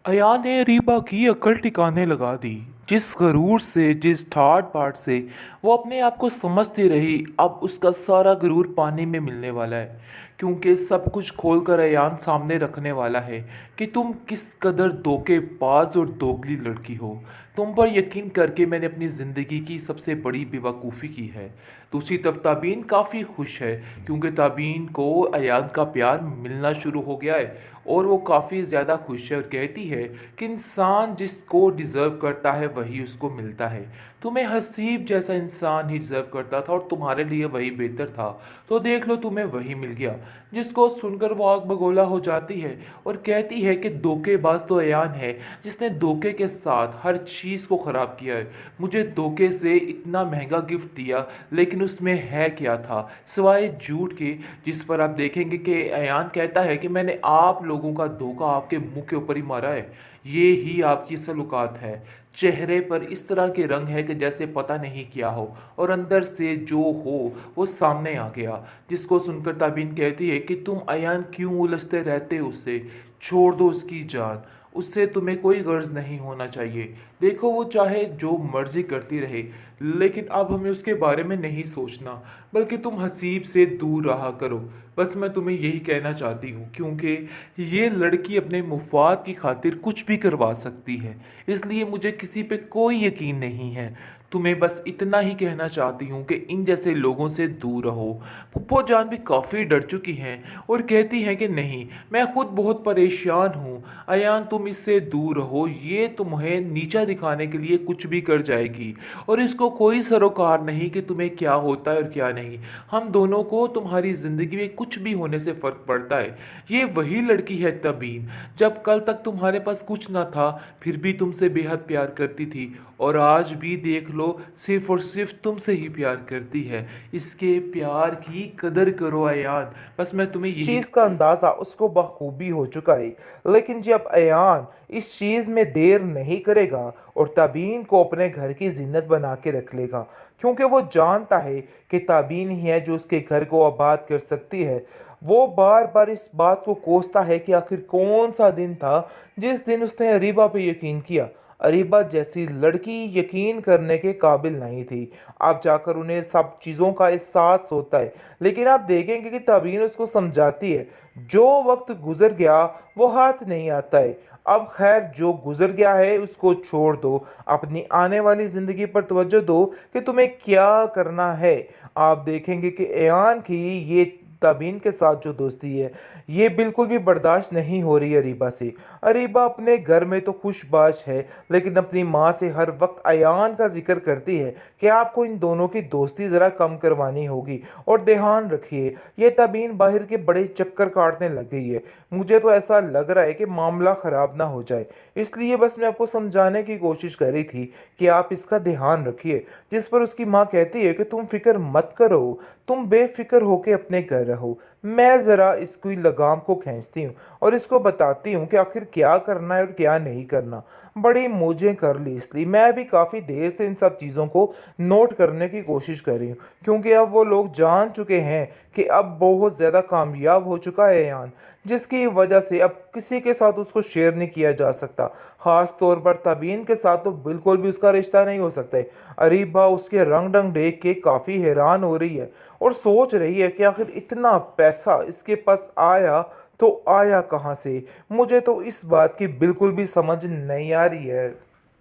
अयान ने रीबा की अक्ल ठिकाने लगा दी। जिस गरूर से, जिस ठाट बाट से वो अपने आप को समझती रही, अब उसका सारा गरूर पानी में मिलने वाला है। क्योंकि सब कुछ खोलकर अयान सामने रखने वाला है कि तुम किस कदर धोखेबाज और दोगली लड़की हो। तुम पर यकीन करके मैंने अपनी ज़िंदगी की सबसे बड़ी बेवकूफ़ी की है। दूसरी तरफ ताबीन काफ़ी खुश है, क्योंकि ताबीन को अयान का प्यार मिलना शुरू हो गया है और वो काफ़ी ज़्यादा खुश है और कहती है कि इंसान जिसको डिज़र्व करता है वही उसको मिलता है। तुम्हें हसीब जैसा इंसान ही डिज़र्व करता था और तुम्हारे लिए वही बेहतर था, तो देख लो तुम्हें वही मिल गया। जिसको सुनकर वो आग बगोला हो जाती है और कहती है कि धोखेबाज तो अयान है, जिसने धोखे के साथ हर चीज़ को ख़राब किया है। मुझे धोखे से इतना महंगा गिफ्ट दिया, लेकिन उसमें है क्या था सिवाय झूठ के। जिस पर आप देखेंगे कि अयान कहता है कि मैंने आप लोगों का धोखा आपके मुंह के ऊपर ही मारा है। ये ही आपकी सलूकात है। चेहरे पर इस तरह के रंग है कि जैसे पता नहीं क्या हो, और अंदर से जो हो वो सामने आ गया। जिसको सुनकर ताबीन कहती है कि तुम अयान क्यों उलझते रहते हो उससे, छोड़ दो उसकी जान। उससे तुम्हें कोई गर्ज नहीं होना चाहिए। देखो वो चाहे जो मर्जी करती रहे, लेकिन अब हमें उसके बारे में नहीं सोचना, बल्कि तुम हसीब से दूर रहा करो। बस मैं तुम्हें यही कहना चाहती हूँ, क्योंकि ये लड़की अपने मुफाद की खातिर कुछ भी करवा सकती है, इसलिए मुझे किसी पे कोई यकीन नहीं है। तुम्हें बस इतना ही कहना चाहती हूँ कि इन जैसे लोगों से दूर रहो। फुप्पो जान भी काफ़ी डर चुकी हैं और कहती हैं कि नहीं, मैं खुद बहुत परेशान हूँ। अयान तुम इससे दूर रहो, ये तुम्हें नीचा दिखाने के लिए कुछ भी कर जाएगी, और इसको कोई सरोकार नहीं कि तुम्हें क्या होता है और क्या नहीं। हम दोनों को तुम्हारी ज़िंदगी में कुछ भी होने से फ़र्क पड़ता है। ये वही लड़की है तबीन, जब कल तक तुम्हारे पास कुछ ना था फिर भी तुमसे बेहद प्यार करती थी, और आज भी देख लो सिर्फ और सिर्फ तुमसे ही प्यार करती है। इसके प्यार की कदर करो अयान। बस मैं तुम्हें यही चीज का अंदाजा उसको बखूबी हो चुका है। लेकिन जब अयान इस चीज में देर नहीं करेगा और ताबीन को अपने घर की जिन्नत बना के रख लेगा, क्योंकि वो जानता है कि ताबीन ही है जो उसके घर को आबाद कर सकती है। वो बार बार इस बात को कोसता है कि आखिर कौन सा दिन था जिस दिन उसने अरीबा पे यकीन किया। अरीबा जैसी लड़की यकीन करने के काबिल नहीं थी। अब जाकर उन्हें सब चीज़ों का एहसास होता है। लेकिन आप देखेंगे कि तबीन उसको समझाती है, जो वक्त गुजर गया वो हाथ नहीं आता है। अब खैर जो गुजर गया है उसको छोड़ दो, अपनी आने वाली जिंदगी पर तवज्जो दो कि तुम्हें क्या करना है। आप देखेंगे कि एयान की ये तबीन के साथ जो दोस्ती है, ये बिल्कुल भी बर्दाश्त नहीं हो रही अरीबा से। अरीबा अपने घर में तो खुशबाश है, लेकिन अपनी माँ से हर वक्त अयान का जिक्र करती है कि आपको इन दोनों की दोस्ती ज़रा कम करवानी होगी। और ध्यान रखिए, ये तबीन बाहर के बड़े चक्कर काटने लग गई है। मुझे तो ऐसा लग रहा है कि मामला ख़राब ना हो जाए, इसलिए बस मैं आपको समझाने की कोशिश कर रही थी कि आप इसका ध्यान रखिए। जिस पर उसकी माँ कहती है कि तुम फिक्र मत करो, तुम बेफिक्र होके अपने घर रहो। मैं ज़रा इसकी लगाम को खींचती हूँ और इसको बताती हूँ कि आखिर क्या करना है और क्या नहीं करना। बड़ी मौजें कर ली, इसलिए मैं भी काफ़ी देर से इन सब चीज़ों को नोट करने की कोशिश कर रही हूँ, क्योंकि अब वो लोग जान चुके हैं कि अब बहुत ज़्यादा कामयाब हो चुका है यान, जिसकी वजह से अब किसी के साथ उसको शेयर नहीं किया जा सकता। ख़ास तौर पर तबीन के साथ तो बिल्कुल भी उसका रिश्ता नहीं हो सकता है। अरीबा उसके रंग ढंग देख के काफ़ी हैरान हो रही है और सोच रही है कि आखिर इतना पैसा इसके पास आया तो आया कहाँ से। मुझे तो इस बात की बिल्कुल भी समझ नहीं आ रही है।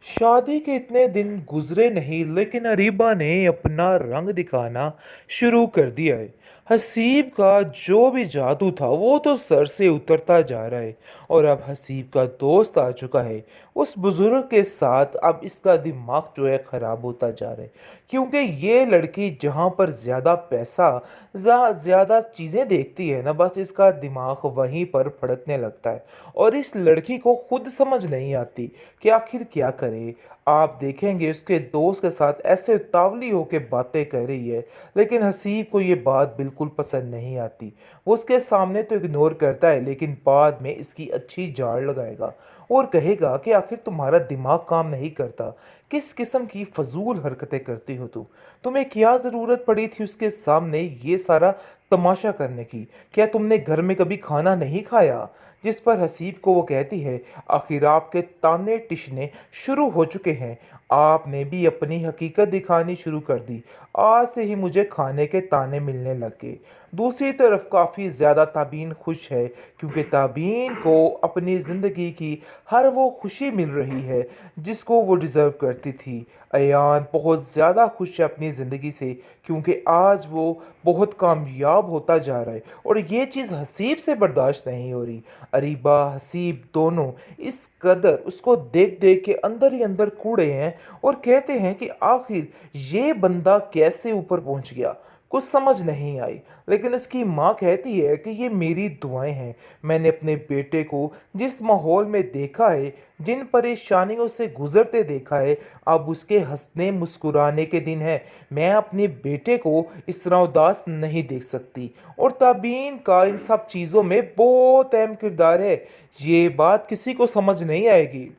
शादी के इतने दिन गुजरे नहीं, लेकिन अरीबा ने अपना रंग दिखाना शुरू कर दिया है। हसीब का जो भी जादू था वो तो सर से उतरता जा रहा है, और अब हसीब का दोस्त आ चुका है उस बुजुर्ग के साथ। अब इसका दिमाग जो है खराब होता जा रहा है, क्योंकि ये लड़की जहाँ पर ज़्यादा पैसा, ज़्यादा चीज़ें देखती है ना, बस इसका दिमाग वहीं पर फड़कने लगता है। और इस लड़की को खुद समझ नहीं आती कि आखिर क्या करे। आप देखेंगे उसके दोस्त के साथ ऐसे उतावली होकर बातें कर रही है, लेकिन हसीब को ये बात बिल्कुल पसंद नहीं आती। वो उसके सामने तो इग्नोर करता है, लेकिन बाद में इसकी अच्छी झाड़ लगाएगा और कहेगा कि आखिर तुम्हारा दिमाग काम नहीं करता। किस किस्म की फजूल हरकतें करती हो तुम? तुम्हें क्या ज़रूरत पड़ी थी उसके सामने ये सारा तमाशा करने की? क्या तुमने घर में कभी खाना नहीं खाया? जिस पर हसीब को वो कहती है, आखिर आपके ताने टिशने शुरू हो चुके हैं। आपने भी अपनी हकीकत दिखानी शुरू कर दी। आज से ही मुझे खाने के ताने मिलने लग गए। दूसरी तरफ काफ़ी ज़्यादा ताबीन खुश है, क्योंकि ताबीन को अपनी ज़िंदगी की हर वो खुशी मिल रही है जिसको वो डिज़र्व करती थी। अयान बहुत ज़्यादा खुश है अपनी ज़िंदगी से, क्योंकि आज वो बहुत कामयाब होता जा रहा है और ये चीज़ हसीब से बर्दाश्त नहीं हो रही। अरीबा, हसीब दोनों इस कदर उसको देख देख के अंदर ही अंदर कूड़े हैं और कहते हैं कि आखिर ये बंदा कैसे ऊपर पहुंच गया। कुछ समझ नहीं आई, लेकिन उसकी माँ कहती है कि ये मेरी दुआएं हैं। मैंने अपने बेटे को जिस माहौल में देखा है, जिन परेशानियों से गुजरते देखा है, अब उसके हंसने मुस्कुराने के दिन है। मैं अपने बेटे को इस तरह उदास नहीं देख सकती और ताबीन का इन सब चीज़ों में बहुत अहम किरदार है। ये बात किसी को समझ नहीं आएगी,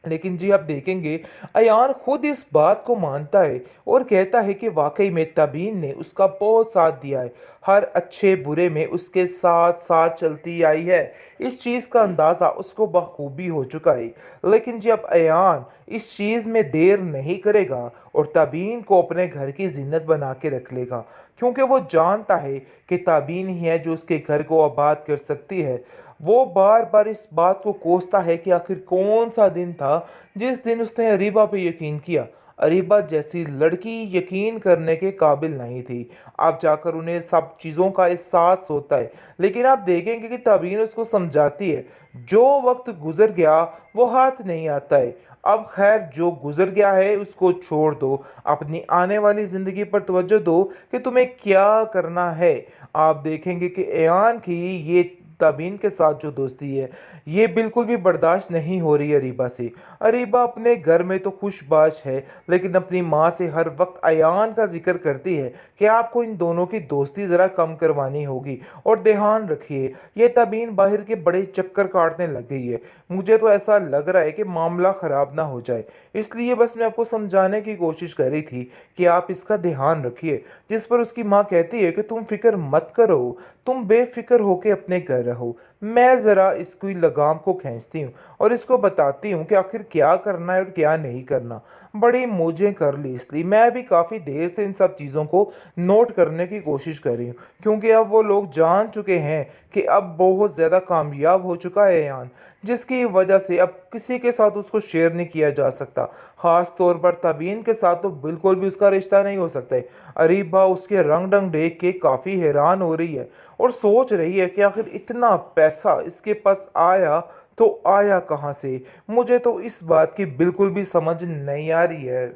लेकिन जी आप देखेंगे अयान खुद इस बात को मानता है और कहता है कि वाकई में तबीन ने उसका बहुत साथ दिया है। हर अच्छे बुरे में उसके साथ साथ चलती आई है। इस चीज़ का अंदाज़ा उसको बखूबी हो चुका है। लेकिन जी अब अयान इस चीज़ में देर नहीं करेगा और तबीन को अपने घर की जिन्नत बना के रख लेगा, क्योंकि वो जानता है कि तबीन ही है जो उसके घर को आबाद कर सकती है। वो बार बार इस बात को कोसता है कि आखिर कौन सा दिन था जिस दिन उसने अरीबा पे यकीन किया। अरीबा जैसी लड़की यकीन करने के काबिल नहीं थी। अब जाकर उन्हें सब चीज़ों का एहसास होता है, लेकिन आप देखेंगे कि तबीन उसको समझाती है, जो वक्त गुजर गया वो हाथ नहीं आता है। अब खैर जो गुजर गया है उसको छोड़ दो, अपनी आने वाली ज़िंदगी पर तवज्जो दो कि तुम्हें क्या करना है। आप देखेंगे कि एयान की ये तबीन के साथ जो दोस्ती है, ये बिल्कुल भी बर्दाश्त नहीं हो रही अरीबा से। अरीबा अपने घर में तो खुशबाश है, लेकिन अपनी माँ से हर वक्त अयान का जिक्र करती है कि आपको इन दोनों की दोस्ती ज़रा कम करवानी होगी और ध्यान रखिए, ये तबीन बाहर के बड़े चक्कर काटने लग गई है। मुझे तो ऐसा लग रहा है कि मामला ख़राब ना हो जाए, इसलिए बस मैं आपको समझाने की कोशिश कर रही थी कि आप इसका ध्यान रखिए। जिस पर उसकी माँ कहती है कि तुम फिक्र मत करो, तुम बेफिक्र होके अपने घर रहो। मैं ज़रा इसकी लगाम को खींचती हूँ और इसको बताती हूँ कि आखिर क्या करना है और क्या नहीं करना। बड़ी मौजें कर ली, इसलिए मैं भी काफ़ी देर से इन सब चीज़ों को नोट करने की कोशिश कर रही हूँ, क्योंकि अब वो लोग जान चुके हैं कि अब बहुत ज़्यादा कामयाब हो चुका है यान, जिसकी वजह से अब किसी के साथ उसको शेयर नहीं किया जा सकता। ख़ास तौर पर तबीन के साथ तो बिल्कुल भी उसका रिश्ता नहीं हो सकता है। अरीबा उसके रंग ढंग देख के काफ़ी हैरान हो रही है और सोच रही है कि आखिर इतना पैसा इसके पास आया तो आया कहाँ से। मुझे तो इस बात की बिल्कुल भी समझ नहीं आ रही है।